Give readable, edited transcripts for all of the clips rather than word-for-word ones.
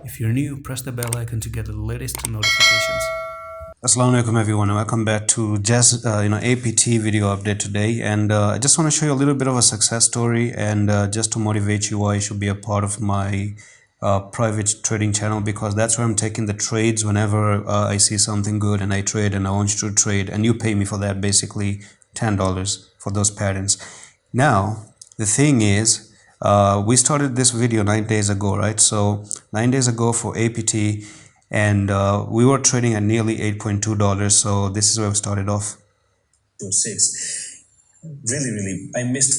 If you're new, press the bell icon to get the latest notifications. Assalamu alaikum everyone, and welcome back to just APT video update today. And I just want to show you a little bit of a success story, and just to motivate you why you should be a part of my private trading channel, because that's where I'm taking the trades whenever I see something good and I trade and I want you to trade, and you pay me for that, basically $10 for those patterns. Now the thing is, we started this video 9 days ago, right? So 9 days ago for APT, and we were trading at nearly $8.2. So this is where we started off. 6. Really, I missed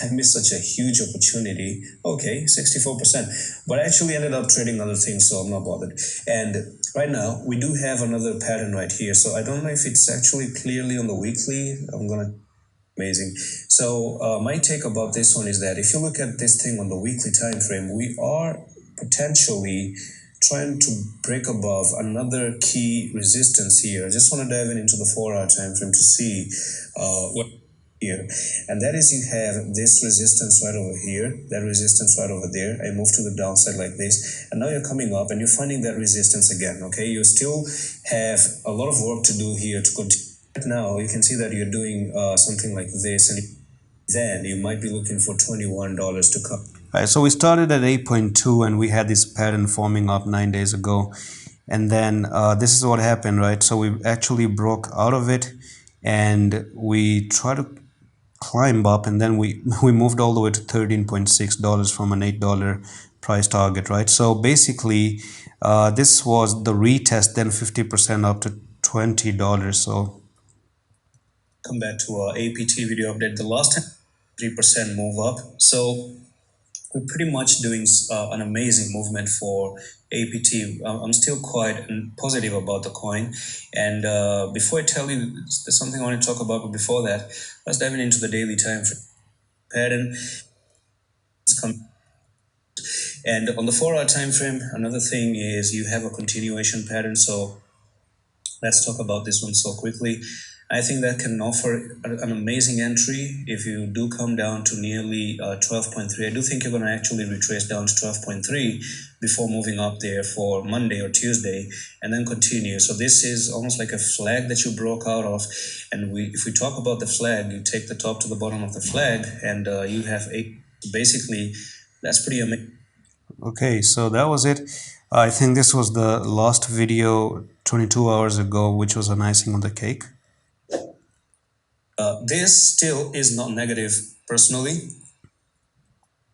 I missed such a huge opportunity. Okay, 64%, but I actually ended up trading other things, so I'm not bothered. And right now we do have another pattern right here, so I don't know if it's actually clearly on the weekly. I'm gonna amazing. So my take about this one is that if you look at this thing on the weekly time frame, we are potentially trying to break above another key resistance here. I just want to dive into the 4-hour time frame to see what here, and that is, you have this resistance right over here, that resistance right over there. I move to the downside like this, and now you're coming up and you're finding that resistance again. Okay, you still have a lot of work to do here to continue. Right now you can see that you're doing something like this, and then you might be looking for $21 to come. All right, so we started at 8.2 and we had this pattern forming up 9 days ago, and then this is what happened, right? So we actually broke out of it and we tried to climb up, and then we moved all the way to $13.6 from an $8 price target, right? So basically this was the retest, then 50% up to $20. So come back to our APT video update. The last time 3% move up, so we're pretty much doing an amazing movement for APT. I'm still quite positive about the coin. And before I tell you, there's something I want to talk about, but before that, let's dive into the daily time frame pattern. And on the 4-hour time frame, another thing is you have a continuation pattern. So let's talk about this one so quickly. I think that can offer an amazing entry if you do come down to nearly 12.3. I do think you're going to actually retrace down to 12.3 before moving up there for Monday or Tuesday and then continue. So this is almost like a flag that you broke out of. And if we talk about the flag, you take the top to the bottom of the flag, and you have basically, that's pretty amazing. Okay, so that was it. I think this was the last video 22 hours ago, which was an icing on the cake. This still is not negative personally.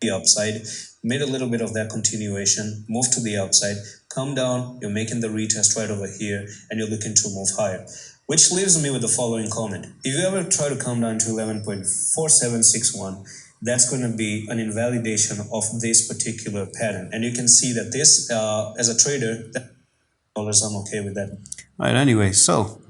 The upside, made a little bit of that continuation, move to the upside, come down, you're making the retest right over here, and you're looking to move higher. Which leaves me with the following comment. If you ever try to come down to 11.4761, that's going to be an invalidation of this particular pattern. And you can see that this, as a trader, I'm okay with that. All right, anyway, so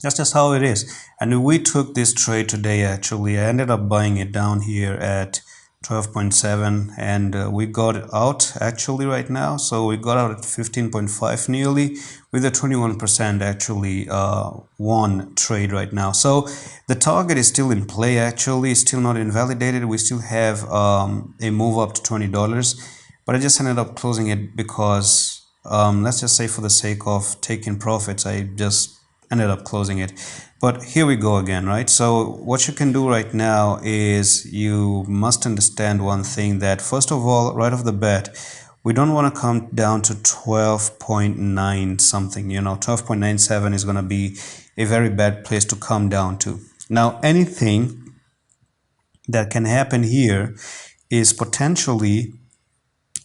that's just how it is. And we took this trade today. Actually, I ended up buying it down here at 12.7, and we got it out actually right now. So we got out at 15.5 nearly, with a 21% actually won trade right now. So the target is still in play, actually, still not invalidated. We still have a move up to $20, but I just ended up closing it because let's just say, for the sake of taking profits, I just ended up closing it. But here we go again, right? So what you can do right now is you must understand one thing, that first of all, right off the bat, we don't want to come down to 12.9 something. 12.97 is going to be a very bad place to come down to. Now, anything that can happen here is potentially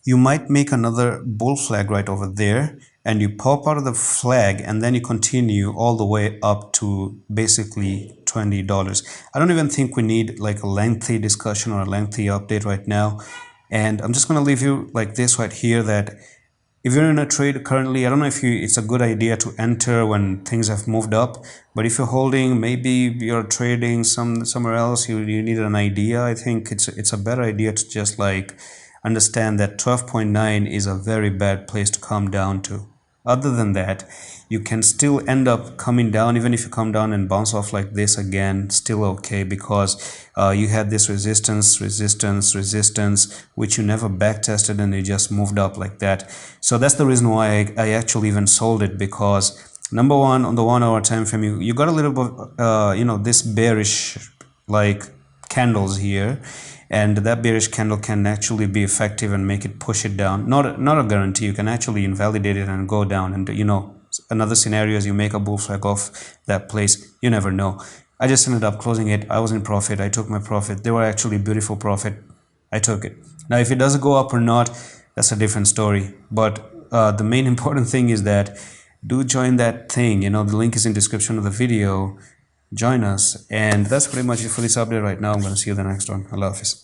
you might make another bull flag right over there, and you pop out of the flag, and then you continue all the way up to basically $20. I don't even think we need like a lengthy discussion or a lengthy update right now. And I'm just going to leave you like this right here, that if you're in a trade currently, I don't know if it's a good idea to enter when things have moved up, but if you're holding, maybe you're trading somewhere else, you need an idea. I think it's a better idea to just like understand that 12.9 is a very bad place to come down to. other than that, you can still end up coming down. Even if you come down and bounce off like this again, still okay, because you had this resistance, which you never back tested, and it just moved up like that. So that's the reason why I actually even sold it, because number one, on the 1 hour time frame, you got a little bit this bearish like candles here, and that bearish candle can actually be effective and make it push it down. Not a guarantee. You can actually invalidate it and go down, and another scenario is you make a bull flag off that place. You never know. I just ended up closing it. I was in profit. I took my profit. They were actually beautiful profit. I took it. Now if it doesn't go up or not, that's a different story, but the main important thing is that do join that thing. The link is in description of the video. Join us, and that's pretty much it for this update right now. I'm going to see you in the next one. Allah Hafiz.